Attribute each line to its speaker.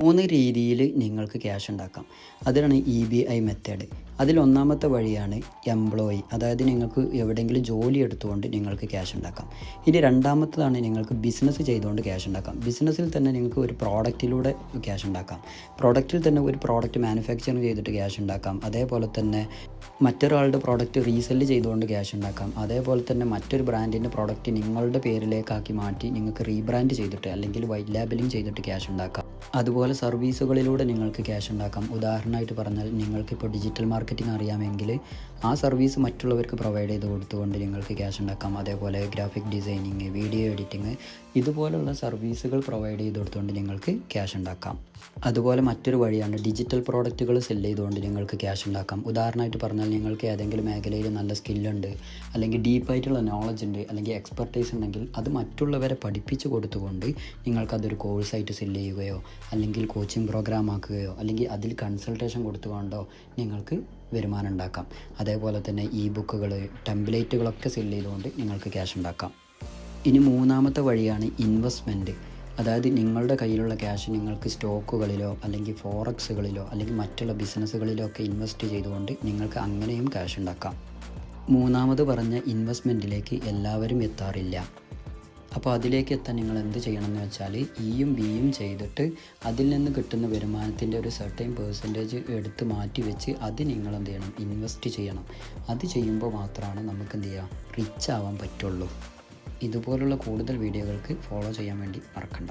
Speaker 1: 3 രീതിയിൽ നിങ്ങൾക്ക് ക്യാഷ് ഉണ്ടാക്കാം. അതിലാണ് EBI മെത്തേഡ്. അതിലൊന്നാമത്തെ വഴിയാണ് എംപ്ലോയി, അതായത് നിങ്ങൾക്ക് എവിടെയെങ്കിലും ജോലി എടുത്തുകൊണ്ട് നിങ്ങൾക്ക് ക്യാഷ് ഉണ്ടാക്കാം. ഇനി രണ്ടാമത്തതാണ് നിങ്ങൾക്ക് ബിസിനസ് ചെയ്തുകൊണ്ട് ക്യാഷ് ഉണ്ടാക്കാം. ബിസിനസ്സിൽ തന്നെ നിങ്ങൾക്ക് ഒരു പ്രോഡക്റ്റിലൂടെ ക്യാഷ് ഉണ്ടാക്കാം. പ്രോഡക്റ്റിൽ തന്നെ ഒരു പ്രോഡക്റ്റ് മാനുഫാക്ചറിങ് ചെയ്തിട്ട് ക്യാഷ് ഉണ്ടാക്കാം. അതേപോലെ തന്നെ മറ്റൊരാളുടെ പ്രോഡക്റ്റ് റീസെല്ല് ചെയ്തുകൊണ്ട് ക്യാഷ് ഉണ്ടാക്കാം. അതേപോലെ തന്നെ മറ്റൊരു ബ്രാൻഡിൻ്റെ പ്രോഡക്റ്റ് നിങ്ങളുടെ പേരിലേക്കാക്കി മാറ്റി നിങ്ങൾക്ക് റീബ്രാൻഡ് ചെയ്തിട്ട് അല്ലെങ്കിൽ വൈറ്റ് ലാബലിംഗ് ചെയ്തിട്ട് ക്യാഷ് ഉണ്ടാക്കാം. അതുപോലെ സർവീസുകളിലൂടെ നിങ്ങൾക്ക് ക്യാഷ് ഉണ്ടാക്കാം. ഉദാഹരണമായിട്ട് പറഞ്ഞാൽ നിങ്ങൾക്കിപ്പോൾ ഡിജിറ്റൽ മാർക്കറ്റിംഗ് അറിയാമെങ്കിൽ ആ സർവീസ് മറ്റുള്ളവർക്ക് പ്രൊവൈഡ് ചെയ്ത് കൊടുത്തുകൊണ്ട് നിങ്ങൾക്ക് ക്യാഷ് ഉണ്ടാക്കാം. അതേപോലെ ഗ്രാഫിക് ഡിസൈനിങ്, വീഡിയോ എഡിറ്റിങ് ഇതുപോലുള്ള സർവീസുകൾ പ്രൊവൈഡ് ചെയ്ത് കൊടുത്തുകൊണ്ട് നിങ്ങൾക്ക് ക്യാഷ് ഉണ്ടാക്കാം. അതുപോലെ മറ്റൊരു വഴിയാണ് ഡിജിറ്റൽ പ്രോഡക്റ്റുകൾ സെല്ല് ചെയ്തുകൊണ്ട് നിങ്ങൾക്ക് ക്യാഷ് ഉണ്ടാക്കാം. ഉദാഹരണമായിട്ട് പറഞ്ഞാൽ നിങ്ങൾക്ക് ഏതെങ്കിലും മേഖലയിൽ നല്ല സ്കില്ലുണ്ട്, അല്ലെങ്കിൽ ഡീപ്പായിട്ടുള്ള നോളജ് ഉണ്ട്, അല്ലെങ്കിൽ എക്സ്പെർട്ടൈസ് ഉണ്ടെങ്കിൽ അത് മറ്റുള്ളവരെ പഠിപ്പിച്ച് കൊടുത്തുകൊണ്ട് നിങ്ങൾക്കതൊരു കോഴ്സായിട്ട് സെല്ല് ചെയ്യുകയോ അല്ലെങ്കിൽ കോച്ചിങ് പ്രോഗ്രാം ആക്കുകയോ അല്ലെങ്കിൽ അതിൽ കൺസൾട്ടേഷൻ കൊടുത്തുകൊണ്ടോ നിങ്ങൾക്ക് വരുമാനം ഉണ്ടാക്കാം. അതേപോലെ തന്നെ ബുക്കുകൾ, ടെംപ്ലേറ്റുകളൊക്കെ സെല്ല് ചെയ്തുകൊണ്ട് നിങ്ങൾക്ക് ക്യാഷ് ഉണ്ടാക്കാം. ഇനി മൂന്നാമത്തെ വഴിയാണ് ഇൻവെസ്റ്റ്മെൻറ്റ്. അതായത് നിങ്ങളുടെ കയ്യിലുള്ള ക്യാഷ് നിങ്ങൾക്ക് സ്റ്റോക്കുകളിലോ അല്ലെങ്കിൽ ഫോറക്സുകളിലോ അല്ലെങ്കിൽ മറ്റുള്ള ബിസിനസ്സുകളിലോ ഒക്കെ ഇൻവെസ്റ്റ് ചെയ്തുകൊണ്ട് നിങ്ങൾക്ക് അങ്ങനെയും ക്യാഷ് ഉണ്ടാക്കാം. മൂന്നാമത് പറഞ്ഞ ഇൻവെസ്റ്റ്മെൻറ്റിലേക്ക് എല്ലാവരും എത്താറില്ല. അപ്പോൾ അതിലേക്ക് എത്താൻ നിങ്ങൾ എന്ത് ചെയ്യണമെന്ന് വെച്ചാൽ ഇയും ബിയും ചെയ്തിട്ട് അതിൽ നിന്ന് കിട്ടുന്ന വരുമാനത്തിൻ്റെ ഒരു സർട്ടൈൻ പെർസെൻറ്റേജ് എടുത്ത് മാറ്റി വെച്ച് അത് നിങ്ങൾ എന്ത് ചെയ്യണം, ഇൻവെസ്റ്റ് ചെയ്യണം. അത് ചെയ്യുമ്പോൾ മാത്രമാണ് നമുക്ക് എന്ത് ചെയ്യുക, റിച്ച് ആവാൻ പറ്റുള്ളൂ. ഇതുപോലുള്ള കൂടുതൽ വീഡിയോകൾക്ക് ഫോളോ ചെയ്യാൻ വേണ്ടി മറക്കണ്ട.